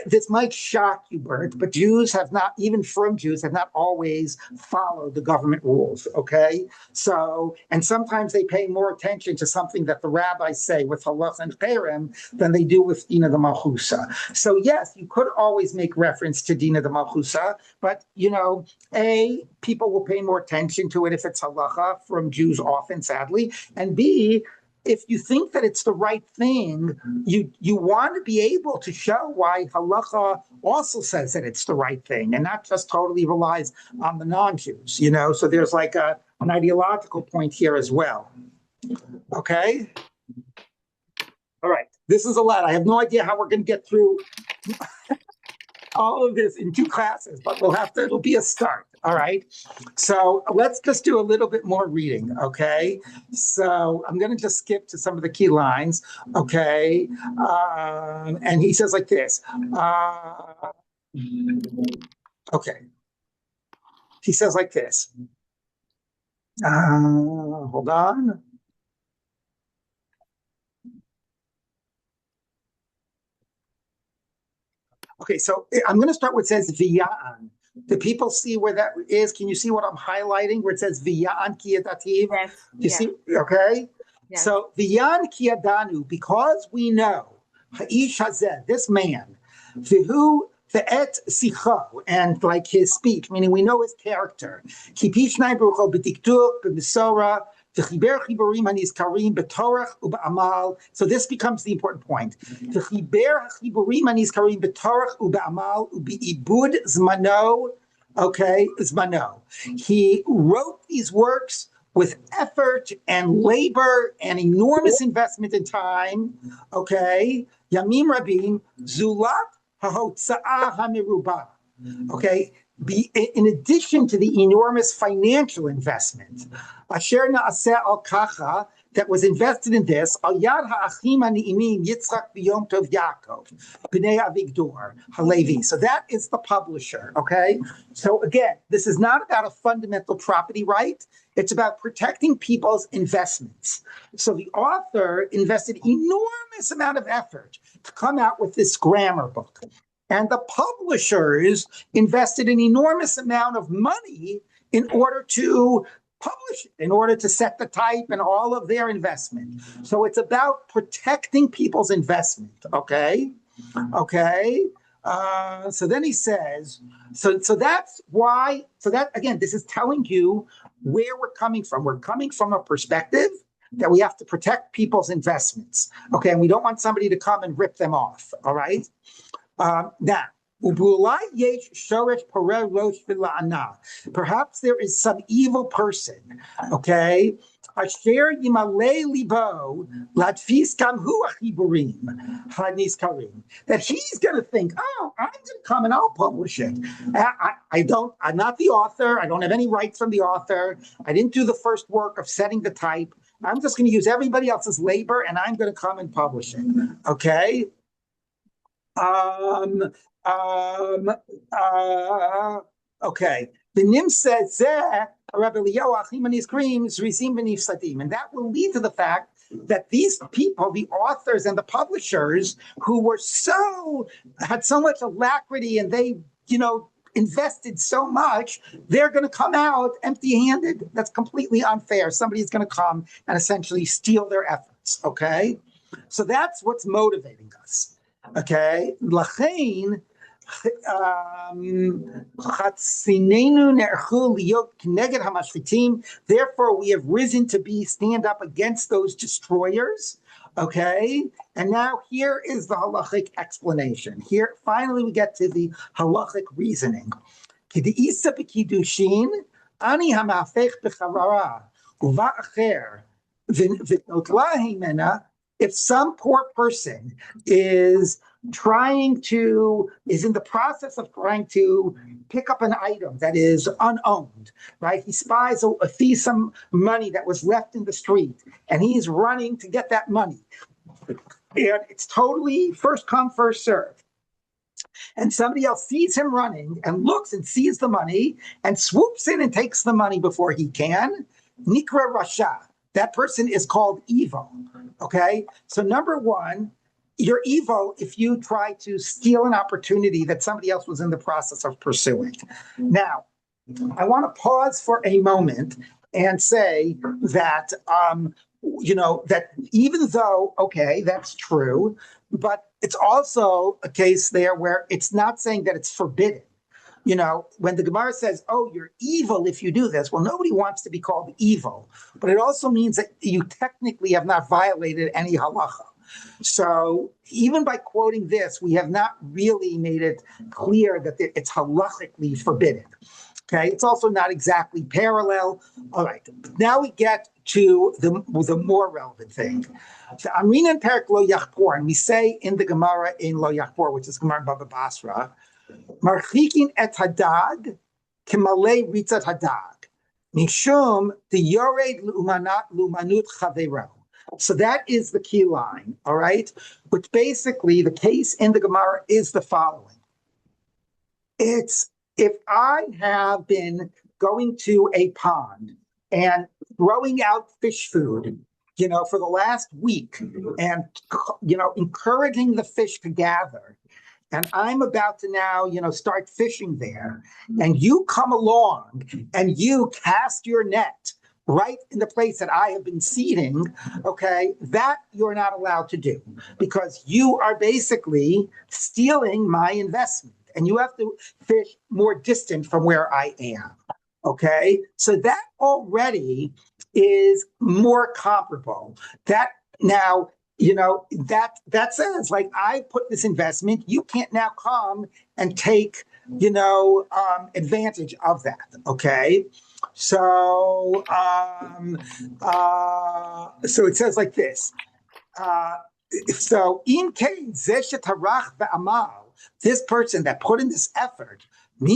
Speaker 1: this might shock you, Bert, but Jews have not, even firm Jews, have not always followed the government rules. Okay, so and sometimes they pay more attention to something that the rabbis say with halach and cherem than they do with the malchusa. So yes, you could always make reference to Dina de Malchusa, but people will pay more attention to it if it's halacha from Jews often, sadly, and B, if you think that it's the right thing, you want to be able to show why halacha also says that it's the right thing, and not just totally relies on the non-Jews. So there's like an ideological point here as well. Okay. All right. This is a lot. I have no idea how we're going to get through all of this in two classes, but it'll be a start. All right. So let's just do a little bit more reading. Okay. So I'm going to just skip to some of the key lines. Okay. And he says like this. Okay. He says like this. Hold on. Okay, so I'm going to start where it says V'ya'an. Do people see where that is? Can you see what I'm highlighting where it says V'ya'an Kiyadativ?
Speaker 3: Yes.
Speaker 1: You see? Okay.
Speaker 3: Yes.
Speaker 1: So V'ya'an Kiyadanu, because we know Ha'ish Hazeh, this man, V'hu Ve'et Sicho, and like his speech, meaning we know his character. Kipish Nai Brucho B'diktur B'Misora. So this becomes the important point. Okay, Zmano. He wrote these works with effort and labor and enormous investment in time. Okay, Yamim Rabim Zulat Hahotza'ah Hamiruba. Okay, in addition to the enormous financial investment, Asher Na'aseh Halakhah, that was invested in this, Al Yad Ha'achim Hani'imim Yitzchak V'Yom Tov Yaakov, B'nei Avigdor Halevi. So that is the publisher, okay? So again, this is not about a fundamental property right. It's about protecting people's investments. So the author invested enormous amount of effort to come out with this grammar book. And the publishers invested an enormous amount of money in order to publish it, in order to set the type and all of their investment. So it's about protecting people's investment, okay? Okay. So then he says, so that's why, so that, again, this is telling you where we're coming from. We're coming from a perspective that we have to protect people's investments. Okay, and we don't want somebody to come and rip them off. All right. Now, perhaps there is some evil person, okay, that he's going to think, oh, I'm going to come and I'll publish it. I'm not the author. I don't have any rights from the author. I didn't do the first work of setting the type. I'm just going to use everybody else's labor and I'm going to come and publish it. Okay. Okay. The Nim says Rabbi and that will lead to the fact that these people, the authors and the publishers, who had so much alacrity and they, invested so much, they're going to come out empty-handed. That's completely unfair. Somebody's going to come and essentially steal their efforts. Okay, so that's what's motivating us. Okay, Lachain. Therefore, we have risen to stand up against those destroyers. Okay, and now here is the halachic explanation. Here, finally, we get to the halachic reasoning. Ani hamafech b'chavara uva acher v'notla himena. If some poor person is in the process of trying to pick up an item that is unowned, right? He sees some money that was left in the street, and he's running to get that money. And it's totally first come, first serve. And somebody else sees him running and looks and sees the money and swoops in and takes the money before he can. Nikra Rasha. That person is called evil. Okay? So number one, you're evil if you try to steal an opportunity that somebody else was in the process of pursuing. Now, I want to pause for a moment and say that, that even though, okay, that's true, but it's also a case there where it's not saying that it's forbidden. When the Gemara says, oh, you're evil if you do this, well, nobody wants to be called evil. But it also means that you technically have not violated any halacha. So even by quoting this, we have not really made it clear that it's halachically forbidden. Okay, it's also not exactly parallel. All right, now we get to the more relevant thing. Amrin and Perik Lo Yachpor, and we say in the Gemara in Lo Yachpor, which is Gemara in Baba Basra, Marchikin et hadag kemalei ritzat hadag mishum the yored lumanut chavero. So that is the key line, all right? Which basically the case in the Gemara is the following. It's if I have been going to a pond and throwing out fish food, for the last week and, encouraging the fish to gather, and I'm about to now, start fishing there, and you come along and you cast your net right in the place that I have been seeding, okay, that you're not allowed to do because you are basically stealing my investment and you have to fish more distant from where I am, okay? So that already is more comparable. That now, that says, like, I put this investment, you can't now come and take, advantage of that, okay? So, so it says like this. So, in case this person that put in this effort, okay,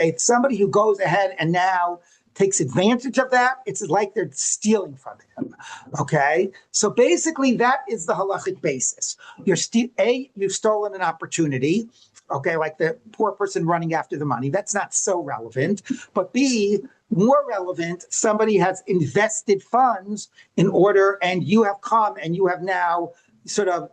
Speaker 1: it's somebody who goes ahead and now takes advantage of that. It's like they're stealing from him. Okay, so basically that is the halachic basis. You've stolen an opportunity. Okay, like the poor person running after the money. That's not so relevant. But B, more relevant, somebody has invested funds in order, and you have come and you have now sort of,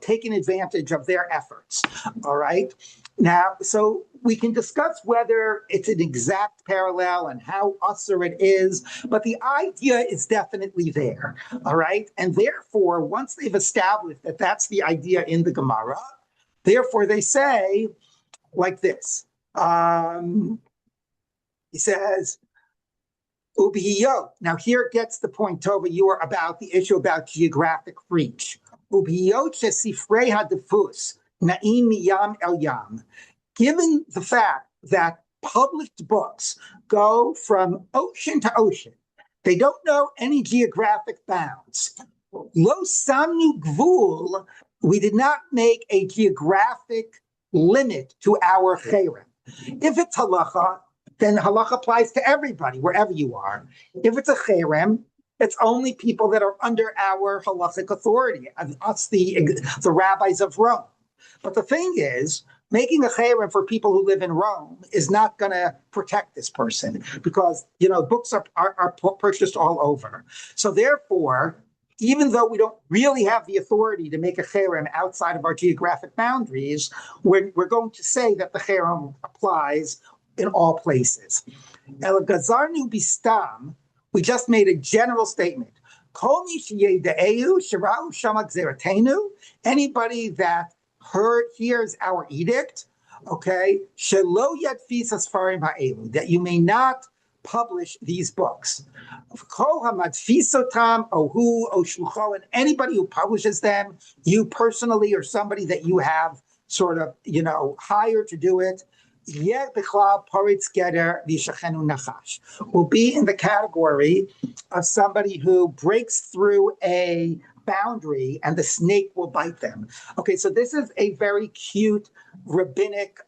Speaker 1: taken advantage of their efforts. All right. Now, so we can discuss whether it's an exact parallel and how usher it is, but the idea is definitely there. All right. And therefore, once they've established that that's the idea in the Gemara, therefore they say like this. He says, Ubiyot. Now here gets the point, Tova, you are about the issue about geographic reach. Ubiyot sifrei hadefus na'im miyam el yam. Given the fact that published books go from ocean to ocean, they don't know any geographic bounds. Lo samnu gvul, we did not make a geographic limit to our cherem. If it's halacha, then halacha applies to everybody, wherever you are. If it's a cherem, it's only people that are under our halachic authority, us, the rabbis of Rome. But the thing is, making a cherem for people who live in Rome is not going to protect this person because, books are purchased all over. So therefore, even though we don't really have the authority to make a cherem outside of our geographic boundaries, we're going to say that the cherem applies in all places. El gazarnu bistam, we just made a general statement. Anybody that hears our edict, okay, that you may not publish these books. And anybody who publishes them, you personally or somebody that you have sort of, hired to do it, will be in the category of somebody who breaks through a boundary and the snake will bite them. Okay, so this is a very cute rabbinic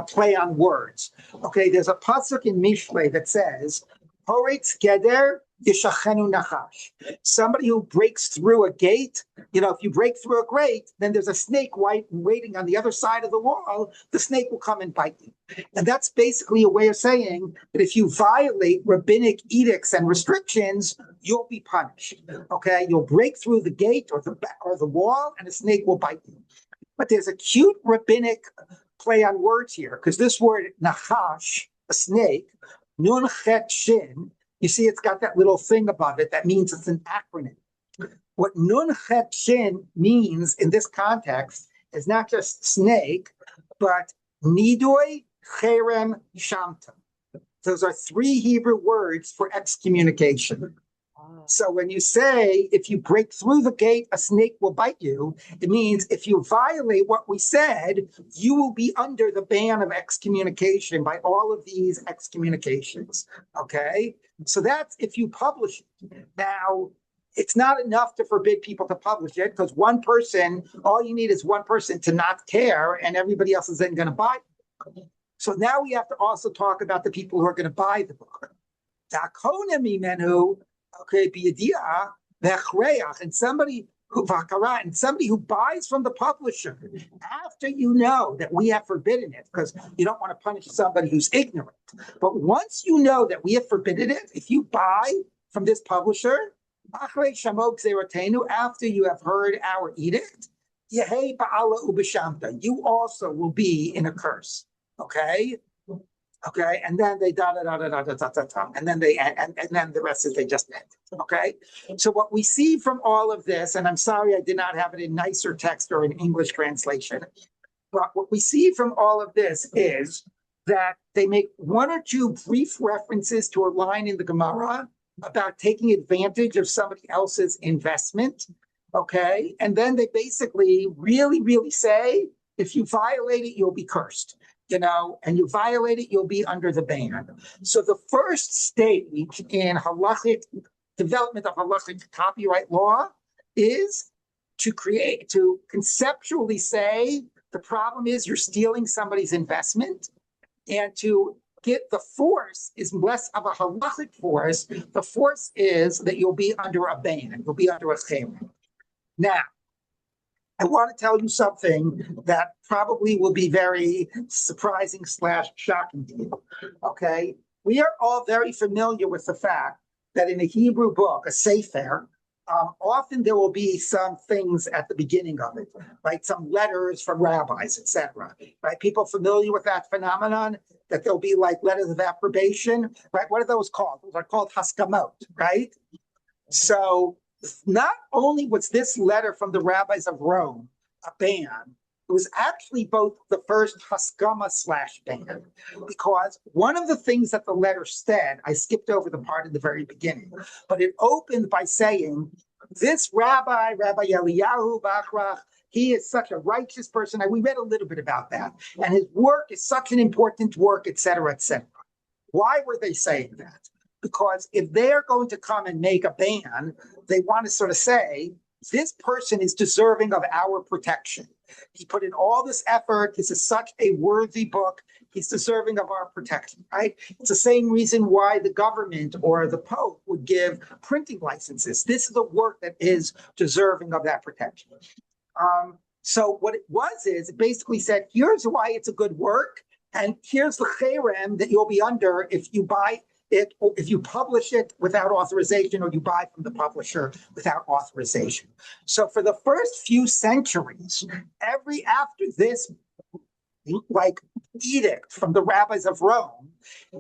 Speaker 1: play on words. Okay, there's a pasuk in Mishlei that says, Horetz geder yishachenu nachash. Somebody who breaks through a gate, if you break through a gate, then there's a snake waiting on the other side of the wall. The snake will come and bite you. And that's basically a way of saying that if you violate rabbinic edicts and restrictions, you'll be punished. Okay, you'll break through the gate or the wall, and a snake will bite you. But there's a cute rabbinic play on words here, because this word nachash, a snake, nun chet shin, you see it's got that little thing above it that means it's an acronym. What nun chet shin means in this context is not just snake, but nidoi cherem shamta. Those are 3 Hebrew words for excommunication. So when you say, if you break through the gate, a snake will bite you, it means if you violate what we said, you will be under the ban of excommunication by all of these excommunications. Okay? So that's if you publish it. Now, it's not enough to forbid people to publish it because one person, all you need is one person to not care and everybody else is then going to buy it. So now we have to also talk about the people who are going to buy the book. Okay, and somebody who buys from the publisher after you know that we have forbidden it, because you don't want to punish somebody who's ignorant. But once you know that we have forbidden it, if you buy from this publisher, after you have heard our edict, you also will be in a curse. Okay? Okay, and then they and then the rest is they just end. Okay, so what we see from all of this, and I'm sorry I did not have it in nicer text or in English translation, but what we see from all of this is that they make 1 or 2 brief references to a line in the Gemara about taking advantage of somebody else's investment. Okay, and then they basically really say, if you violate it, you'll be cursed. And you violate it, you'll be under the ban. So the first stage in halachic development of halachic copyright law is to conceptually say the problem is you're stealing somebody's investment, and to get the force is less of a halachic force. The force is that you'll be under a ban, you'll be under a cherem. Now, I want to tell you something that probably will be very surprising / shocking to you. Okay, we are all very familiar with the fact that in a Hebrew book, a sefer, often there will be some things at the beginning of it, right? Some letters from rabbis, etc. Right? People familiar with that phenomenon, that there'll be like letters of approbation, right? What are those called? Those are called haskamot, right? So not only was this letter from the rabbis of Rome a ban, It was actually both the first Haskama slash ban, because one of the things that the letter said, I skipped over the part in the very beginning, but it opened by saying, this Rabbi Eliyahu Bachrach, he is such a righteous person. And we read a little bit about that. And his work is such an important work, et cetera, et cetera. Why were they saying that? Because if they're going to come and make a ban, they want to sort of say, this person is deserving of our protection. He put in all this effort. This is such a worthy book. He's deserving of our protection, right? It's the same reason why the government or the Pope would give printing licenses. This is a work that is deserving of that protection. So what it was is it basically said, here's why it's a good work, and here's the cherem that you'll be under if you buy it, or if you publish it without authorization, or you buy from the publisher without authorization. So for the first few centuries, after this like edict from the rabbis of Rome,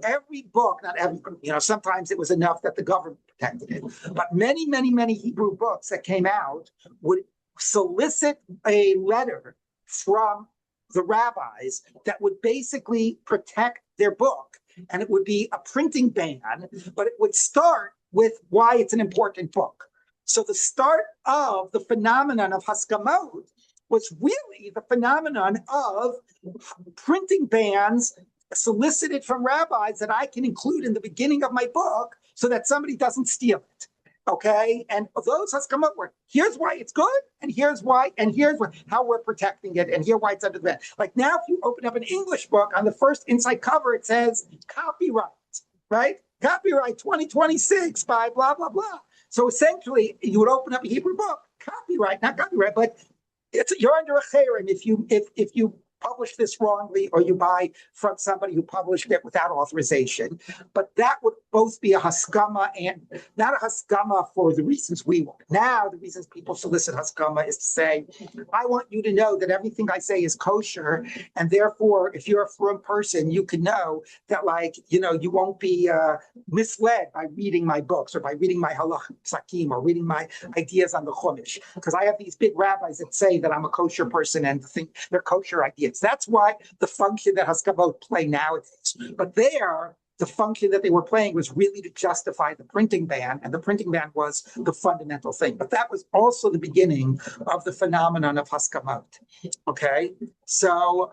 Speaker 1: every book, not every, sometimes it was enough that the government protected it, but many, many, many Hebrew books that came out would solicit a letter from the rabbis that would basically protect their book. And it would be a printing ban, but it would start with why it's an important book. So the start of the phenomenon of Haskamot was really the phenomenon of printing bans solicited from rabbis that I can include in the beginning of my book so that somebody doesn't steal it. Okay, and those Haskamot were, here's why it's good, and here's how we're protecting it, and here's why it's under the ban. Like now, if you open up an English book, on the first inside cover, it says copyright, right? Copyright 2026 by blah, blah, blah. So essentially, you would open up a Hebrew book, copyright, not copyright, but you're under a cherem if you publish this wrongly, or you buy from somebody who published it without authorization. But that would both be a haskama and not a haskama for the reasons we want. Now, the reasons people solicit haskama is to say, I want you to know that everything I say is kosher, and therefore, if you're a frum person, you can know that, you won't be misled by reading my books, or by reading my halakhah psakim, or reading my ideas on the chumash, because I have these big rabbis that say that I'm a kosher person and think they're kosher ideas. That's why the function that Haskamot play nowadays. But the function that they were playing was really to justify the printing ban, and the printing ban was the fundamental thing. But that was also the beginning of the phenomenon of Haskamot. Okay, so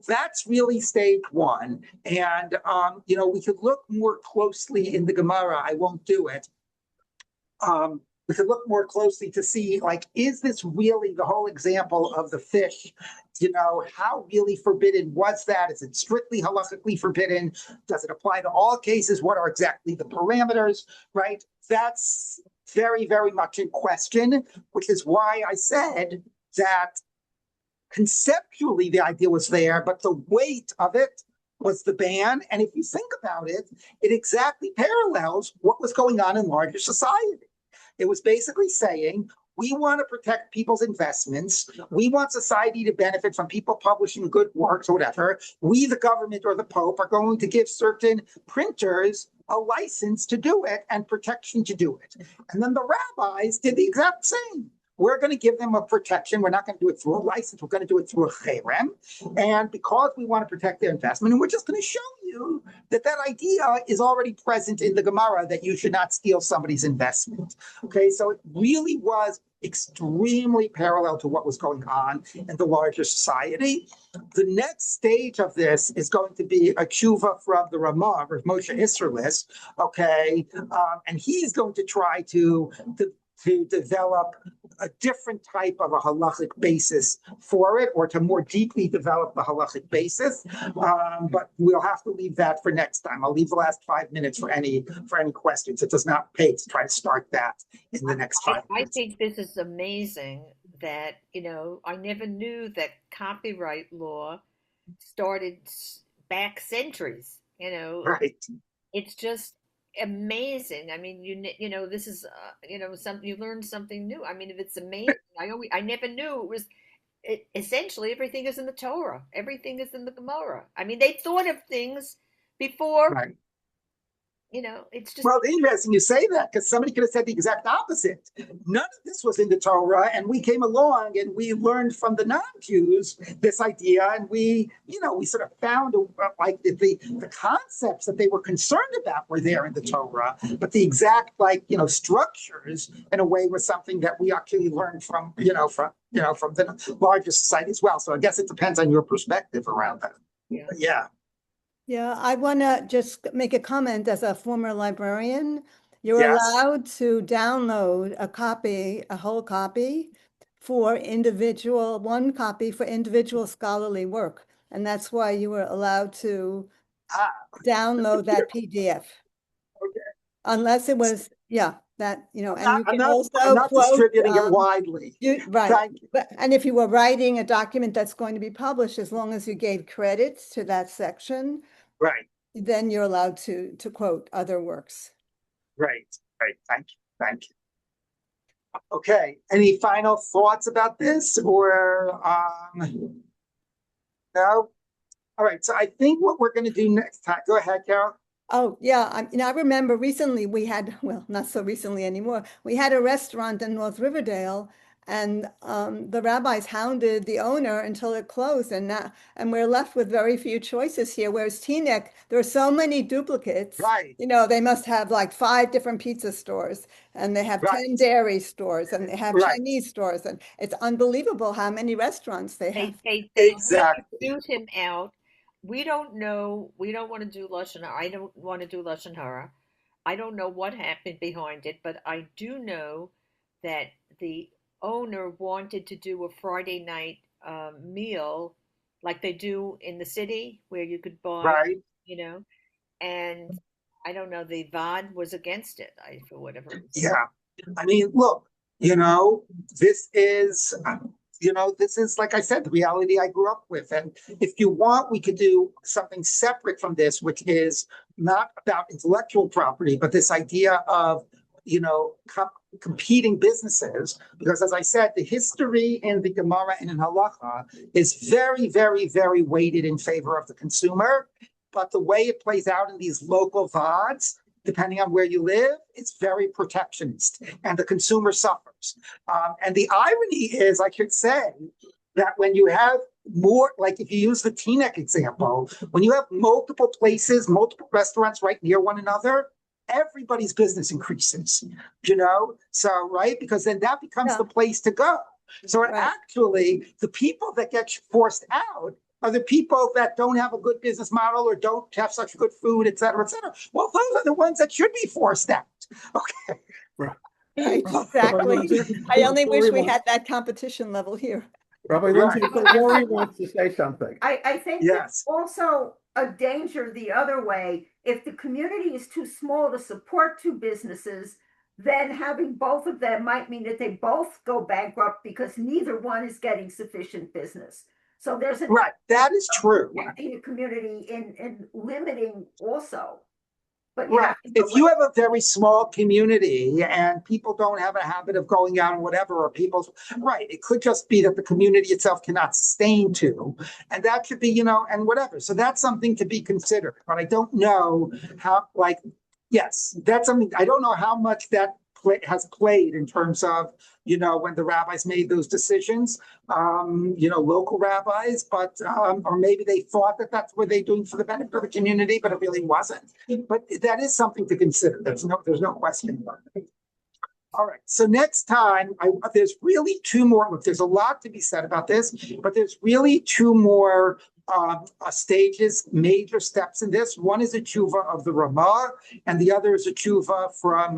Speaker 1: that's really stage one. And we could look more closely in the Gemara. I won't do it. We could look more closely to see, is this really the whole example of the fish? How really forbidden was that? Is it strictly halakhically forbidden? Does it apply to all cases? What are exactly the parameters, right? That's very, very much in question, which is why I said that conceptually the idea was there, but the weight of it was the ban. And if you think about it, it exactly parallels what was going on in larger society. It was basically saying, we want to protect people's investments. We want society to benefit from people publishing good works or whatever. We, the government or the Pope, are going to give certain printers a license to do it and protection to do it. And then the rabbis did the exact same. We're going to give them a protection. We're not going to do it through a license. We're going to do it through a cherem. And because we want to protect their investment, and we're just going to show you that idea is already present in the Gemara, that you should not steal somebody's investment. Okay, so it really was extremely parallel to what was going on in the larger society. The next stage of this is going to be a tshuva from the Ramah, Rav Moshe Isserlis, okay, and he's going to try to develop a different type of a halachic basis for it, or to more deeply develop the halachic basis. But we'll have to leave that for next time. I'll leave the last 5 minutes for any questions. It does not pay to try to start that in the next 5
Speaker 3: I
Speaker 1: minutes.
Speaker 3: think this is amazing that, I never knew that copyright law started back centuries.
Speaker 1: Right.
Speaker 3: It's just amazing. I mean, this is, you learn something new. I mean, if it's amazing, I never knew it was. Essentially, everything is in the Torah. Everything is in the Gemara. I mean, they thought of things before
Speaker 1: Right.
Speaker 3: it's just,
Speaker 1: Well, interesting you say that because somebody could have said the exact opposite. None of this was in the Torah, and we came along and we learned from the non-Jews this idea, and we sort of found like the concepts that they were concerned about were there in the Torah, but the exact structures in a way was something that we actually learned from from the larger society as well. So I guess it depends on your perspective around that.
Speaker 3: yeah.
Speaker 1: But yeah.
Speaker 4: Yeah, I want to just make a comment as a former librarian. You're
Speaker 1: Yes.
Speaker 4: allowed to download a whole copy one copy for individual scholarly work. And that's why you were allowed to download that PDF.
Speaker 1: Okay.
Speaker 4: Unless it was, and you
Speaker 1: I'm
Speaker 4: can
Speaker 1: not,
Speaker 4: also
Speaker 1: I'm not
Speaker 4: quote,
Speaker 1: distributing it widely.
Speaker 4: right.
Speaker 1: Thank you.
Speaker 4: And if you were writing a document that's going to be published, as long as you gave credits to that section,
Speaker 1: Right,
Speaker 4: then you're allowed to quote other works.
Speaker 1: right. Thank you. Okay, any final thoughts about this or no? All right, so I think what we're going to do next time, go ahead, Carol.
Speaker 4: Oh, yeah. I remember recently we had, well, not so recently anymore, we had a restaurant in North Riverdale, and the rabbis hounded the owner until it closed, and we're left with very few choices here. Whereas Teaneck, there are so many duplicates.
Speaker 1: Right.
Speaker 4: They must have like 5 different pizza stores, and they have 10 dairy stores, and they have Chinese stores, and it's unbelievable how many restaurants they have.
Speaker 3: They
Speaker 1: Exactly.
Speaker 3: sued him out. We don't know. We don't want to do Lashon Hara. I don't want to do Lashon Hara. I don't know what happened behind it, but I do know that the owner wanted to do a Friday night meal like they do in the city where you could buy,
Speaker 1: Right.
Speaker 3: And I don't know, the VOD was against it, for whatever reason.
Speaker 1: Yeah. I mean, look, this is like I said, the reality I grew up with. And if you want, we could do something separate from this, which is not about intellectual property, but this idea of, competing businesses. Because as I said, the history in the Gemara and in Halakhah is very, very, very weighted in favor of the consumer. But the way it plays out in these local VODs, depending on where you live, it's very protectionist, and the consumer suffers. And the irony is, I should say, that when you have more, like if you use the Teaneck example, when you have multiple places, multiple restaurants right near one another, everybody's business increases, So, right? Because then that becomes the place to go. So actually, the people that get forced out are the people that don't have a good business model or don't have such good food, et cetera, et cetera. Well, those are the ones that should be forced out. Okay.
Speaker 4: Right, exactly. I only wish we had that competition level here.
Speaker 2: Rabbi Linzer, Lori wants to say something.
Speaker 5: I think
Speaker 1: Yes.
Speaker 5: there's also a danger the other way. If the community is too small to support 2 businesses, then having both of them might mean that they both go bankrupt because neither one is getting sufficient business. So there's
Speaker 1: right. That is true.
Speaker 5: In a community in limiting also. But
Speaker 1: right. If you have a very small community and people don't have a habit of going out and whatever, or it could just be that the community itself cannot sustain 2. And that could be, and whatever. So that's something to be considered. But I don't know how, yes, that's something, I don't know how much that has played in terms of, when the rabbis made those decisions, local rabbis, but, or maybe they thought that that's what they're doing for the benefit of the community, but it really wasn't. But that is something to consider. There's no question about it. All right. So next time, there's really 2 more. Look, there's a lot to be said about this, but there's really 2 more stages, major steps in this. One is a tshuva of the Ramah, and the other is a tshuva from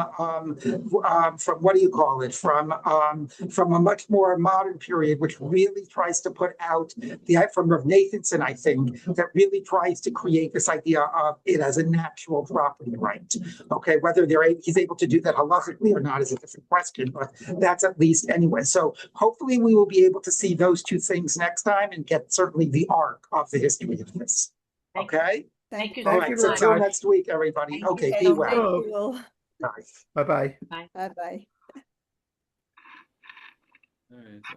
Speaker 1: what do you call it? From a much more modern period, which really tries to put out from Rav Nathanson, I think, that really tries to create this idea of it as a natural property right. Okay, whether he's able to do that halachically or not is a different question, but that's at least anyway. So hopefully we will be able to see those 2 things next time and get certainly the arc of the history of this. Okay?
Speaker 3: Thank you.
Speaker 1: All right, so until next week, everybody. Okay, be well.
Speaker 2: Bye-bye.
Speaker 3: Bye.
Speaker 4: Bye-bye.
Speaker 6: All right, so